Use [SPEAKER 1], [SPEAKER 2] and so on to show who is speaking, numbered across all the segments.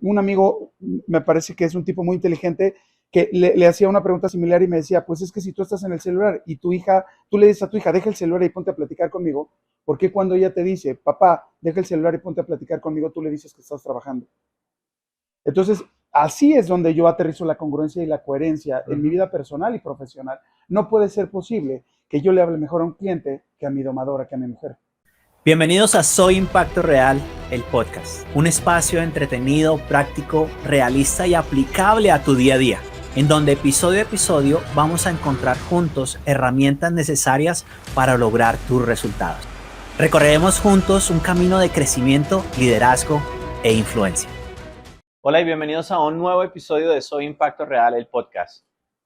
[SPEAKER 1] Un amigo, me parece que es un tipo muy inteligente, que le hacía una pregunta similar y me decía, pues es que si tú estás en el celular y tu hija, tú le dices a tu hija, deja el celular y ponte a platicar conmigo, ¿por qué cuando ella te dice, papá, deja el celular y ponte a platicar conmigo, tú le dices que estás trabajando? Entonces, así es donde yo aterrizo la congruencia y la coherencia en mi
[SPEAKER 2] Ujú.
[SPEAKER 1] vida personal y profesional. No puede ser posible que yo le hable mejor a un cliente que a mi domadora, que a mi mujer.
[SPEAKER 2] Bienvenidos a Soy Impacto Real, el podcast. Un espacio entretenido, práctico, realista y aplicable a tu día a día, en donde episodio a episodio vamos a encontrar juntos herramientas necesarias para lograr tus resultados. Recorreremos juntos un camino de crecimiento, liderazgo e influencia. Hola y bienvenidos a un nuevo episodio de Soy Impacto Real, el podcast.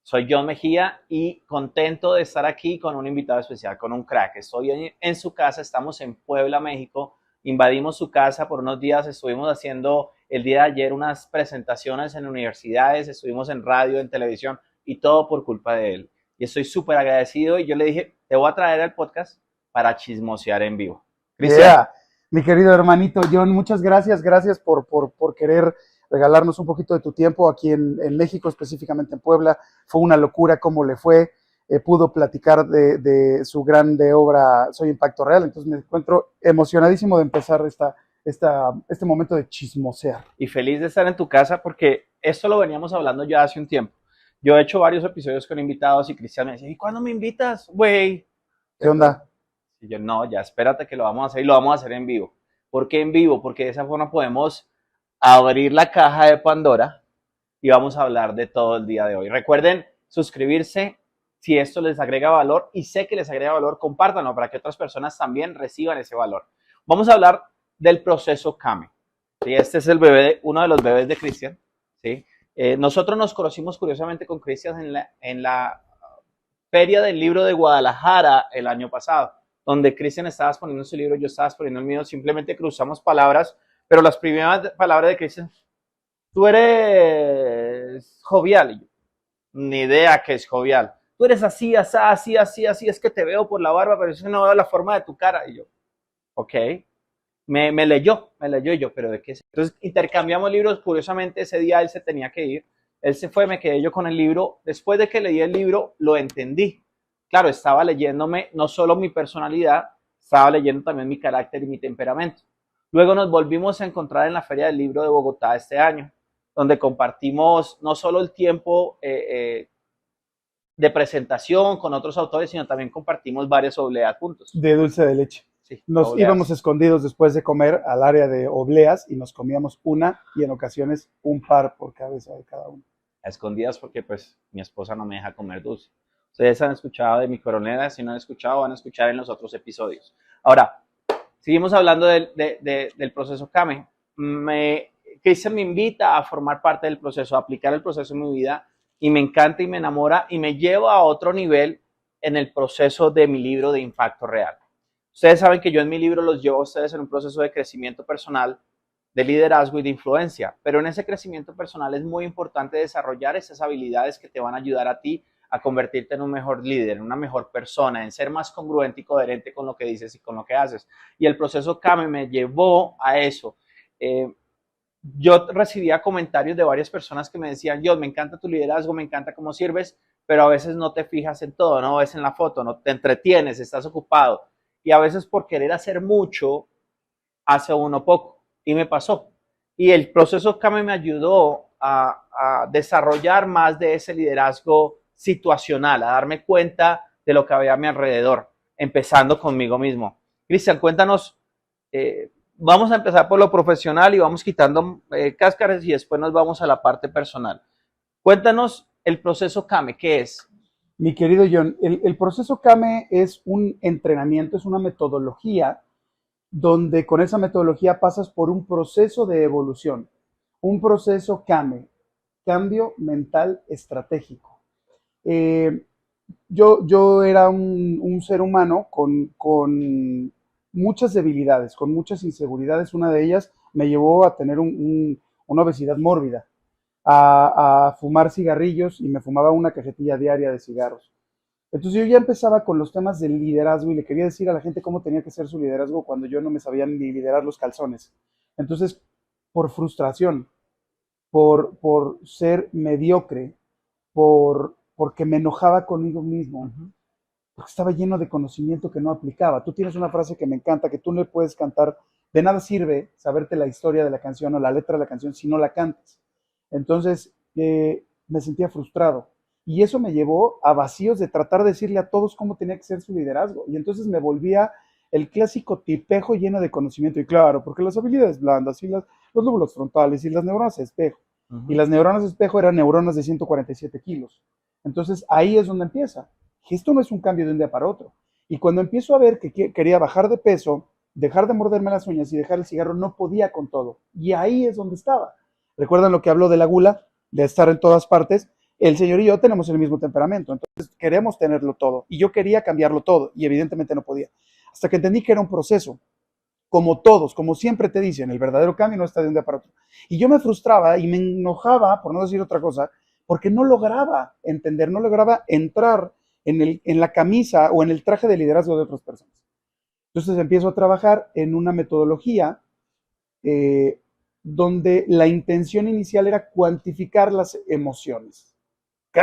[SPEAKER 2] Soy John Mejía y contento de estar aquí con un invitado especial, con un crack. Estoy en su casa, estamos en Puebla, México. Invadimos su casa por unos días, estuvimos haciendo el día de ayer unas presentaciones en universidades, estuvimos en radio, en televisión y todo por culpa de él. Y estoy súper agradecido y yo le dije, te voy a traer al podcast para chismosear en vivo. Cristian.
[SPEAKER 1] Yeah, mi querido hermanito John, muchas gracias, gracias por querer regalarnos un poquito de tu tiempo aquí en México, específicamente en Puebla. Fue una locura cómo le fue. Pudo platicar de su grande obra Soy Impacto Real, entonces me encuentro emocionadísimo de empezar este momento de chismosear.
[SPEAKER 2] Y feliz de estar en tu casa porque esto lo veníamos hablando ya hace un tiempo. Yo he hecho varios episodios con invitados y Cristian me decía, ¿y cuándo me invitas, güey?
[SPEAKER 1] ¿Qué onda?
[SPEAKER 2] Y yo, no, ya espérate que lo vamos a hacer y lo vamos a hacer en vivo. ¿Por qué en vivo? Porque de esa forma podemos abrir la caja de Pandora y vamos a hablar de todo el día de hoy. Recuerden suscribirse si esto les agrega valor y sé que les agrega valor, compártanlo para que otras personas también reciban ese valor. Vamos a hablar del proceso CAME. ¿Sí? Este es el bebé, uno de los bebés de Cristian. ¿Sí? Nosotros nos conocimos curiosamente con Cristian en la Feria del Libro de Guadalajara el año pasado, donde Cristian estaba exponiendo su libro, yo estaba exponiendo el mío, simplemente cruzamos palabras, pero las primeras palabras de Cristian, tú eres jovial, y yo, ni idea que es jovial, tú eres así, así, así, así, así, es que te veo por la barba, pero es que no veo la forma de tu cara, y yo, ok, me leyó y yo, pero ¿de qué es? Entonces intercambiamos libros, curiosamente ese día él se tenía que ir, él se fue, me quedé yo con el libro, después de que leí el libro lo entendí, claro, estaba leyéndome no solo mi personalidad, estaba leyendo también mi carácter y mi temperamento. Luego nos volvimos a encontrar en la Feria del Libro de Bogotá este año, donde compartimos no solo el tiempo de presentación con otros autores, sino también compartimos varias obleas juntos.
[SPEAKER 1] De dulce de leche.
[SPEAKER 2] Sí,
[SPEAKER 1] Nos íbamos
[SPEAKER 2] obleas.
[SPEAKER 1] escondidos después de comer al área de obleas y nos comíamos una y en ocasiones un par por cabeza de cada uno.
[SPEAKER 2] A escondidas porque pues mi esposa no me deja comer dulce. Ustedes han escuchado de mi coronela, si no han escuchado, van a escuchar en los otros episodios. Ahora, seguimos hablando del proceso CAME. Cristian me invita a formar parte del proceso, a aplicar el proceso en mi vida y me encanta y me enamora y me lleva a otro nivel en el proceso de mi libro de impacto real. Ustedes saben que yo en mi libro los llevo a ustedes en un proceso de crecimiento personal, de liderazgo y de influencia, pero en ese crecimiento personal es muy importante desarrollar esas habilidades que te van a ayudar a ti a convertirte en un mejor líder, en una mejor persona, en ser más congruente y coherente con lo que dices y con lo que haces. Y el proceso CAME me llevó a eso. Yo recibía comentarios de varias personas que me decían, yo, me encanta tu liderazgo, me encanta cómo sirves, pero a veces no te fijas en todo, no ves en la foto, no te entretienes, estás ocupado. Y a veces por querer hacer mucho, hace uno poco. Y me pasó. Y el proceso CAME me ayudó a desarrollar más de ese liderazgo situacional, a darme cuenta de lo que había a mi alrededor, empezando conmigo mismo. Cristian, cuéntanos, vamos a empezar por lo profesional y vamos quitando cáscaras y después nos vamos a la parte personal. Cuéntanos el proceso CAME, ¿qué es?
[SPEAKER 1] Mi querido John, el proceso CAME es un entrenamiento, es una metodología donde con esa metodología pasas por un proceso de evolución, un proceso CAME, cambio mental estratégico. Eh, yo era un ser humano con muchas debilidades, con muchas inseguridades. Una de ellas me llevó a tener una obesidad mórbida, a fumar cigarrillos y me fumaba una cajetilla diaria de cigarros. Entonces yo ya empezaba con los temas del liderazgo y le quería decir a la gente cómo tenía que ser su liderazgo cuando yo no me sabía ni liderar los calzones. Entonces por frustración, por ser mediocre, porque me enojaba conmigo mismo, porque estaba lleno de conocimiento que no aplicaba. Tú tienes una frase que me encanta, que tú no le puedes cantar, de nada sirve saberte la historia de la canción o la letra de la canción si no la cantas. Entonces, me sentía frustrado. Y eso me llevó a vacíos de tratar de decirle a todos cómo tenía que ser su liderazgo. Y entonces me volvía el clásico tipejo lleno de conocimiento. Y claro, porque las habilidades blandas y los lóbulos frontales y las neuronas espejo. Y las neuronas espejo eran neuronas de 147 kilos. Entonces ahí es donde empieza. Que esto no es un cambio de un día para otro. Y cuando empiezo a ver que quería bajar de peso, dejar de morderme las uñas y dejar el cigarro, no podía con todo. Y ahí es donde estaba. ¿Recuerdan lo que habló de la gula? De estar en todas partes. El señor y yo tenemos el mismo temperamento, entonces queremos tenerlo todo. Y yo quería cambiarlo todo, y evidentemente no podía. Hasta que entendí que era un proceso, como todos, como siempre te dicen, el verdadero cambio no está de un día para otro. Y yo me frustraba y me enojaba, por no decir otra cosa, porque no lograba entender, no lograba entrar en la camisa o en el traje de liderazgo de otras personas. Entonces empiezo a trabajar en una metodología donde la intención inicial era cuantificar las emociones. ¿Qué?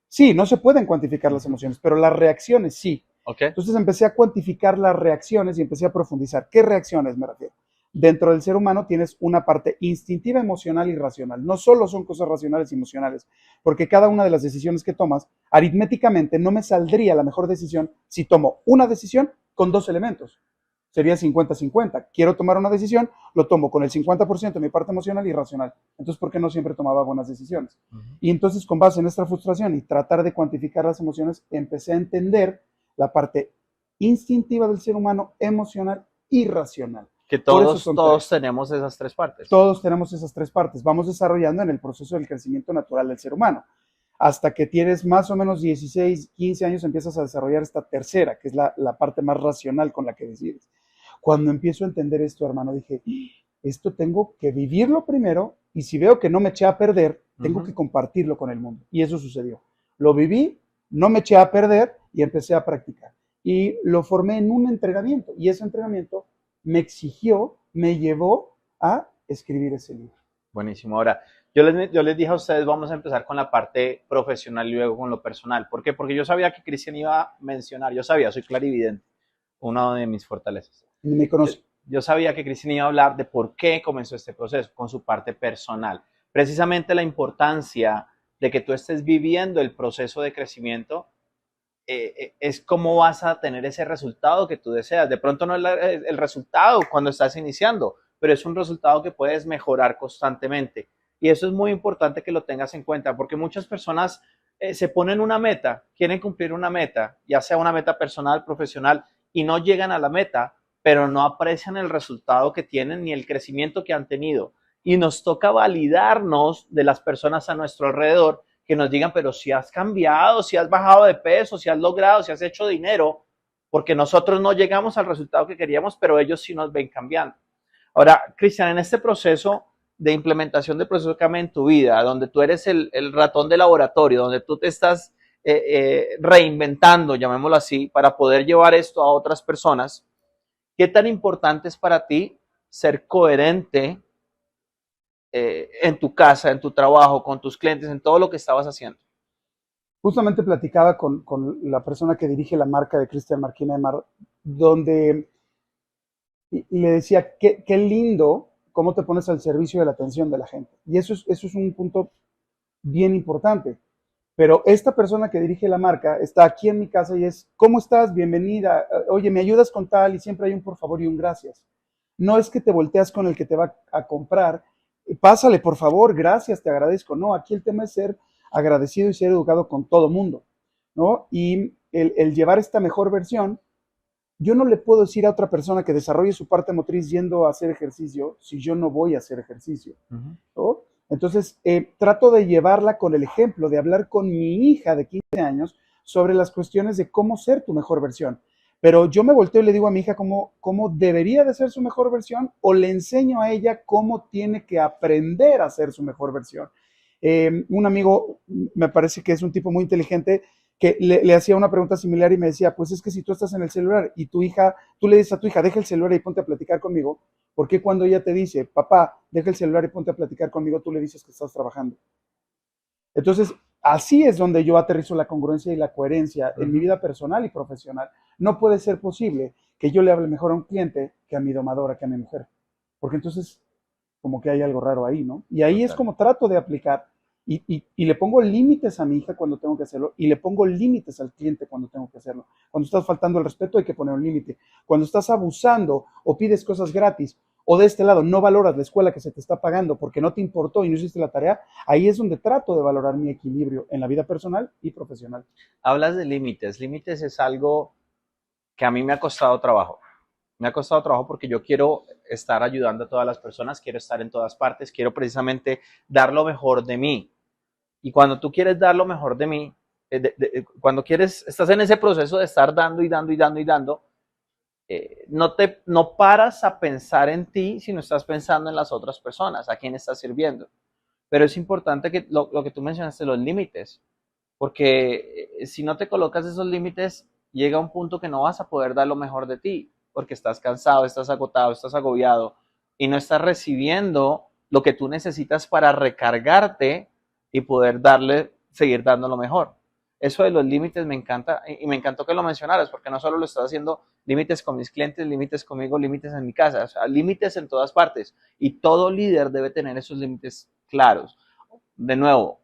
[SPEAKER 1] Sí, no se pueden cuantificar las emociones, pero las reacciones sí.
[SPEAKER 2] Okay.
[SPEAKER 1] Entonces empecé a cuantificar las reacciones y empecé a profundizar. ¿Qué reacciones me refiero? Dentro del ser humano tienes una parte instintiva, emocional y racional. No solo son cosas racionales y emocionales, porque cada una de las decisiones que tomas, aritméticamente no me saldría la mejor decisión si tomo una decisión con dos elementos. Sería 50-50. Quiero tomar una decisión, lo tomo con el 50% de mi parte emocional y racional. Entonces, ¿por qué no siempre tomaba buenas decisiones? Y entonces, con base en esta frustración y tratar de cuantificar las emociones, empecé a entender la parte instintiva del ser humano, emocional y racional.
[SPEAKER 2] Que todos tenemos esas tres partes.
[SPEAKER 1] Todos tenemos esas tres partes. Vamos desarrollando en el proceso del crecimiento natural del ser humano. Hasta que tienes más o menos 16, 15 años, empiezas a desarrollar esta tercera, que es la parte más racional con la que decides. Cuando empiezo a entender esto, hermano, dije, esto tengo que vivirlo primero y si veo que no me eché a perder, tengo que compartirlo con el mundo. Y eso sucedió. Lo viví, no me eché a perder y empecé a practicar. Y lo formé en un entrenamiento y ese entrenamiento me exigió, me llevó a escribir ese libro.
[SPEAKER 2] Buenísimo. Ahora, yo les dije a ustedes, vamos a empezar con la parte profesional y luego con lo personal. ¿Por qué? Porque yo sabía que Cristian iba a mencionar, soy clarividente, una de mis fortalezas.
[SPEAKER 1] Me conoce.
[SPEAKER 2] Yo sabía que Cristian iba a hablar de por qué comenzó este proceso, con su parte personal. Precisamente la importancia de que tú estés viviendo el proceso de crecimiento es cómo vas a tener ese resultado que tú deseas. De pronto no es el resultado cuando estás iniciando, pero es un resultado que puedes mejorar constantemente. Y eso es muy importante que lo tengas en cuenta, porque muchas personas se ponen una meta, quieren cumplir una meta, ya sea una meta personal, profesional, y no llegan a la meta, pero no aprecian el resultado que tienen ni el crecimiento que han tenido. Y nos toca validarnos de las personas a nuestro alrededor que nos digan, pero si has cambiado, si has bajado de peso, si has logrado, si has hecho dinero, porque nosotros no llegamos al resultado que queríamos, pero ellos sí nos ven cambiando. Ahora, Cristian, en este proceso de implementación del proceso CAME en tu vida, donde tú eres el ratón de laboratorio, donde tú te estás reinventando, llamémoslo así, para poder llevar esto a otras personas, ¿qué tan importante es para ti ser coherente en tu casa, en tu trabajo, con tus clientes, en todo lo que estabas haciendo?
[SPEAKER 1] Justamente platicaba con la persona que dirige la marca de Cristian Marquina de Mar, donde le decía, qué lindo cómo te pones al servicio de la atención de la gente. Y eso es un punto bien importante. Pero esta persona que dirige la marca está aquí en mi casa y es, ¿cómo estás? Bienvenida. Oye, ¿me ayudas con tal? Y siempre hay un por favor y un gracias. No es que te volteas con el que te va a comprar. Pásale, por favor, gracias, te agradezco. No, aquí el tema es ser agradecido y ser educado con todo mundo, ¿no? Y el llevar esta mejor versión, yo no le puedo decir a otra persona que desarrolle su parte motriz yendo a hacer ejercicio si yo no voy a hacer ejercicio, ¿no? Entonces, trato de llevarla con el ejemplo de hablar con mi hija de 15 años sobre las cuestiones de cómo ser tu mejor versión. Pero yo me volteo y le digo a mi hija cómo debería de ser su mejor versión o le enseño a ella cómo tiene que aprender a ser su mejor versión. Un amigo, me parece que es un tipo muy inteligente, que le hacía una pregunta similar y me decía, pues es que si tú estás en el celular y tu hija, tú le dices a tu hija, deja el celular y ponte a platicar conmigo, ¿por qué cuando ella te dice, papá, deja el celular y ponte a platicar conmigo, tú le dices que estás trabajando? Entonces, así es donde yo aterrizo la congruencia y la coherencia en mi vida personal y profesional. No puede ser posible que yo le hable mejor a un cliente que a mi domadora, que a mi mujer. Porque entonces, como que hay algo raro ahí, ¿no? Y ahí es como trato de aplicar y le pongo límites a mi hija cuando tengo que hacerlo y le pongo límites al cliente cuando tengo que hacerlo. Cuando estás faltando el respeto hay que poner un límite. Cuando estás abusando o pides cosas gratis o de este lado no valoras la escuela que se te está pagando porque no te importó y no hiciste la tarea, ahí es donde trato de valorar mi equilibrio en la vida personal y profesional.
[SPEAKER 2] Hablas de límites. Límites es algo que a mí me ha costado trabajo. Me ha costado trabajo porque yo quiero estar ayudando a todas las personas, quiero estar en todas partes, quiero precisamente dar lo mejor de mí. Y cuando tú quieres dar lo mejor de mí, cuando estás en ese proceso de estar dando y dando y dando y dando, no paras a pensar en ti, sino estás pensando en las otras personas, a quién estás sirviendo. Pero es importante que lo que tú mencionaste, los límites, porque si no te colocas esos límites, llega un punto que no vas a poder dar lo mejor de ti, porque estás cansado, estás agotado, estás agobiado y no estás recibiendo lo que tú necesitas para recargarte y poder seguir dando lo mejor. Eso de los límites me encanta y me encantó que lo mencionaras, porque no solo lo estás haciendo límites con mis clientes, límites conmigo, límites en mi casa, o sea, límites en todas partes. Y todo líder debe tener esos límites claros. De nuevo,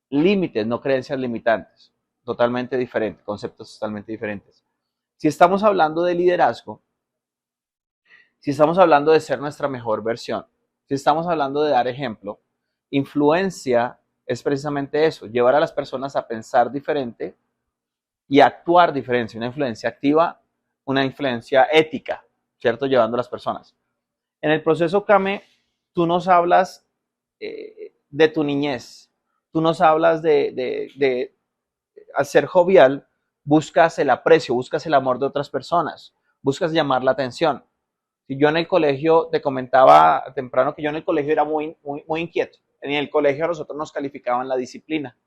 [SPEAKER 2] límites, no creencias limitantes. Totalmente diferentes, conceptos totalmente diferentes. Si estamos hablando de liderazgo, si estamos hablando de ser nuestra mejor versión, si estamos hablando de dar ejemplo, influencia es precisamente eso, llevar a las personas a pensar diferente y actuar diferente. Una influencia activa, una influencia ética, ¿cierto? Llevando a las personas. En el proceso Kame, tú nos hablas de tu niñez, tú nos hablas de al ser jovial, buscas el aprecio, buscas el amor de otras personas, buscas llamar la atención. Si yo en el colegio, te comentaba temprano que yo en el colegio era muy inquieto. En el colegio a nosotros nos calificaban la disciplina.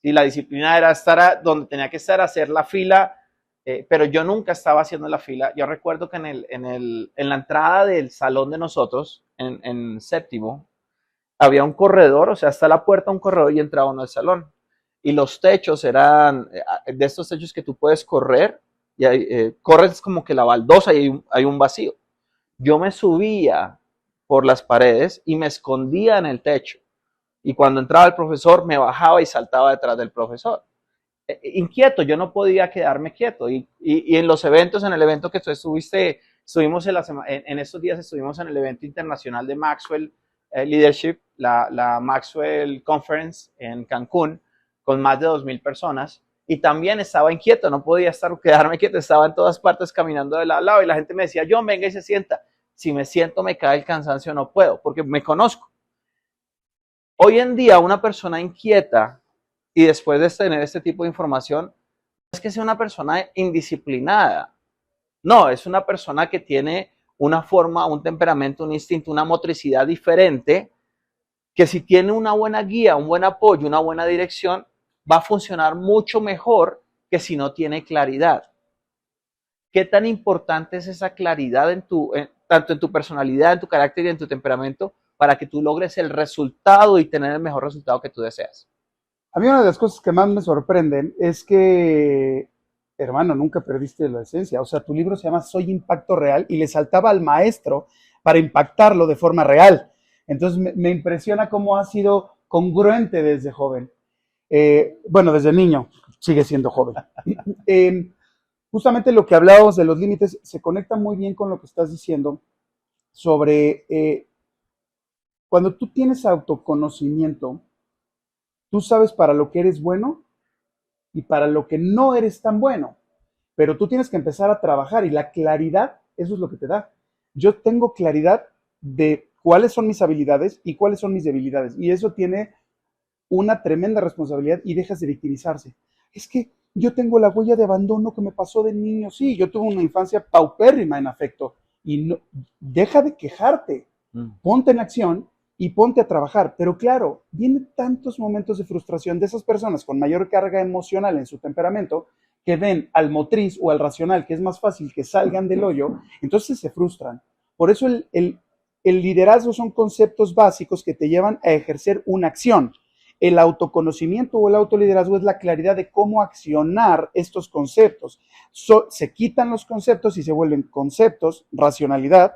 [SPEAKER 2] Y la disciplina era estar donde tenía que estar, hacer la fila, pero yo nunca estaba haciendo la fila. Yo recuerdo que en la entrada del salón de nosotros, en séptimo, había un corredor, o sea, hasta la puerta un corredor y entraba uno al salón. Y los techos eran de estos techos que tú puedes correr, y corres como que la baldosa y hay un vacío. Yo me subía por las paredes y me escondía en el techo. Y cuando entraba el profesor, me bajaba y saltaba detrás del profesor. Inquieto, yo no podía quedarme quieto. Y en los eventos, en el evento que tú estuvimos en estos días, estuvimos en el evento internacional de Maxwell Leadership, la Maxwell Conference en Cancún, con más de 2,000 personas. Y también estaba inquieto, no podía quedarme quieto, estaba en todas partes caminando de lado a lado. Y la gente me decía, John, venga y se sienta. Si me siento, me cae el cansancio, no puedo, porque me conozco. Hoy en día, una persona inquieta y después de tener este tipo de información, no es que sea una persona indisciplinada. No, es una persona que tiene una forma, un temperamento, un instinto, una motricidad diferente, que si tiene una buena guía, un buen apoyo, una buena dirección, va a funcionar mucho mejor que si no tiene claridad. ¿Qué tan importante es esa claridad tanto en tu personalidad, en tu carácter y en tu temperamento, para que tú logres el resultado y tener el mejor resultado que tú deseas?
[SPEAKER 1] A mí una de las cosas que más me sorprenden es que, hermano, nunca perdiste la esencia. O sea, tu libro se llama Soy Impacto Real y le saltaba al maestro para impactarlo de forma real. Entonces me impresiona cómo has sido congruente desde joven. Bueno, desde niño, sigue siendo joven. Justamente lo que hablábamos de los límites se conecta muy bien con lo que estás diciendo sobre cuando tú tienes autoconocimiento, tú sabes para lo que eres bueno y para lo que no eres tan bueno, pero tú tienes que empezar a trabajar y la claridad, eso es lo que te da. Yo tengo claridad de cuáles son mis habilidades y cuáles son mis debilidades y eso tiene una tremenda responsabilidad y dejas de victimizarse. Es que yo tengo la huella de abandono que me pasó de niño. Sí, yo tuve una infancia paupérrima en afecto y no, deja de quejarte, ponte en acción y ponte a trabajar. Pero claro, vienen tantos momentos de frustración de esas personas con mayor carga emocional en su temperamento que ven al motriz o al racional, que es más fácil que salgan del hoyo, entonces se frustran. Por eso el liderazgo son conceptos básicos que te llevan a ejercer una acción. El autoconocimiento o el autoliderazgo es la claridad de cómo accionar estos conceptos. Se quitan los conceptos y se vuelven conceptos, racionalidad,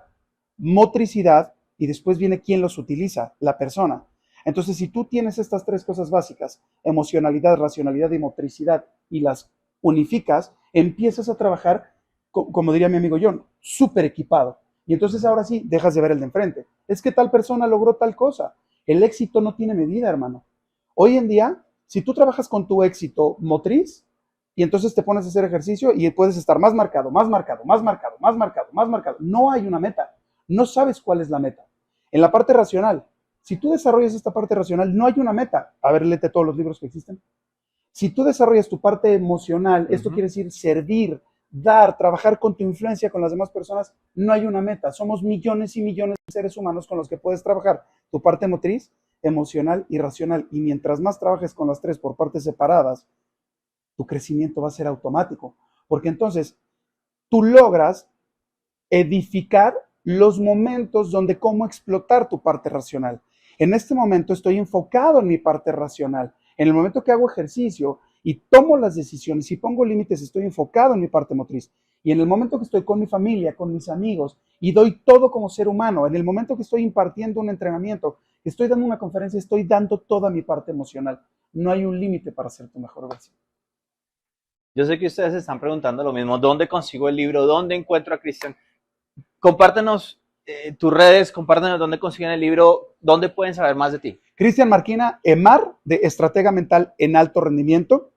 [SPEAKER 1] motricidad, y después viene quién los utiliza, la persona. Entonces, si tú tienes estas tres cosas básicas, emocionalidad, racionalidad y motricidad, y las unificas, empiezas a trabajar, como diría mi amigo John, súper equipado. Y entonces ahora sí, dejas de ver el de enfrente. Es que tal persona logró tal cosa. El éxito no tiene medida, hermano. Hoy en día, si tú trabajas con tu éxito motriz, y entonces te pones a hacer ejercicio y puedes estar más marcado, más marcado, más marcado, más marcado, más marcado. No hay una meta. No sabes cuál es la meta. En la parte racional, si tú desarrollas esta parte racional, no hay una meta. A ver, léete todos los libros que existen. Si tú desarrollas tu parte emocional, esto quiere decir servir, dar, trabajar con tu influencia con las demás personas, no hay una meta. Somos millones y millones de seres humanos con los que puedes trabajar tu parte motriz, emocional y racional. Y mientras más trabajes con las tres por partes separadas, tu crecimiento va a ser automático. Porque entonces tú logras edificar los momentos donde cómo explotar tu parte racional. En este momento estoy enfocado en mi parte racional. En el momento que hago ejercicio y tomo las decisiones y pongo límites, estoy enfocado en mi parte motriz. Y en el momento que estoy con mi familia, con mis amigos y doy todo como ser humano, en el momento que estoy impartiendo un entrenamiento, que estoy dando una conferencia, estoy dando toda mi parte emocional. No hay un límite para ser tu mejor versión.
[SPEAKER 2] Yo sé que ustedes se están preguntando lo mismo. ¿Dónde consigo el libro? ¿Dónde encuentro a Cristian? Compártenos tus redes, compártenos dónde consiguen el libro, dónde pueden saber más de ti.
[SPEAKER 1] Cristian Marquina, EMAR, de Estratega Mental en Alto Rendimiento,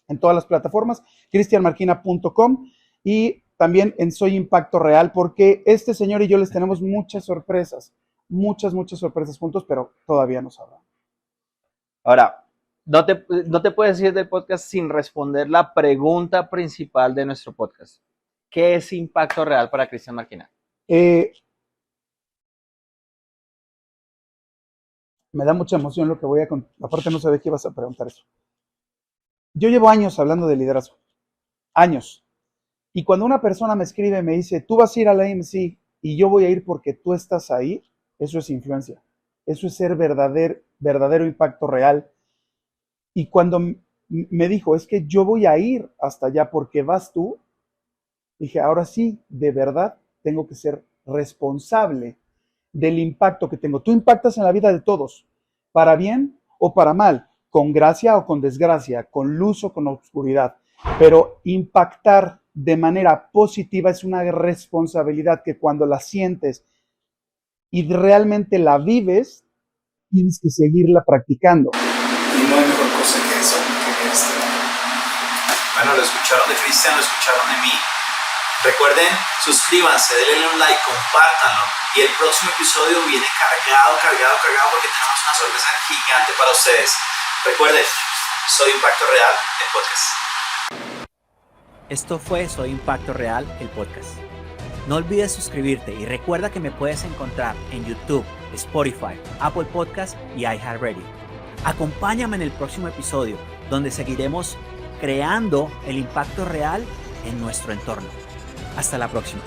[SPEAKER 1] en todas las plataformas, cristianmarquina.com y también en Soy Impacto Real, porque este señor y yo les tenemos muchas sorpresas juntos, pero todavía no sabrán.
[SPEAKER 2] Ahora, no te puedes ir del podcast sin responder la pregunta principal de nuestro podcast. ¿Qué es Impacto Real para Cristian Marquina?
[SPEAKER 1] Me da mucha emoción lo que voy a contar. Aparte no sabía que ibas a preguntar eso. Yo llevo años hablando de liderazgo. Años. Y cuando una persona me escribe y me dice, tú vas a ir a la AMC y yo voy a ir porque tú estás ahí, eso es influencia. Eso es ser verdadero impacto real. Y cuando me dijo, es que yo voy a ir hasta allá porque vas tú, dije, ahora sí, de verdad, tengo que ser responsable del impacto que tengo. Tú impactas en la vida de todos, para bien o para mal, con gracia o con desgracia, con luz o con oscuridad. Pero impactar de manera positiva es una responsabilidad que cuando la sientes y realmente la vives, tienes que seguirla practicando.
[SPEAKER 3] Y no hay mejor cosa que eso, que esto. Bueno, lo escucharon de Cristian, lo escucharon de mí. Recuerden, suscríbanse, denle un like, compártanlo. Y el próximo episodio viene cargado porque tenemos una sorpresa gigante para ustedes. Recuerden, Soy Impacto Real, el podcast.
[SPEAKER 4] Esto fue Soy Impacto Real, el podcast. No olvides suscribirte y recuerda que me puedes encontrar en YouTube, Spotify, Apple Podcast y iHeartRadio. Acompáñame en el próximo episodio, donde seguiremos creando el impacto real en nuestro entorno. Hasta la próxima.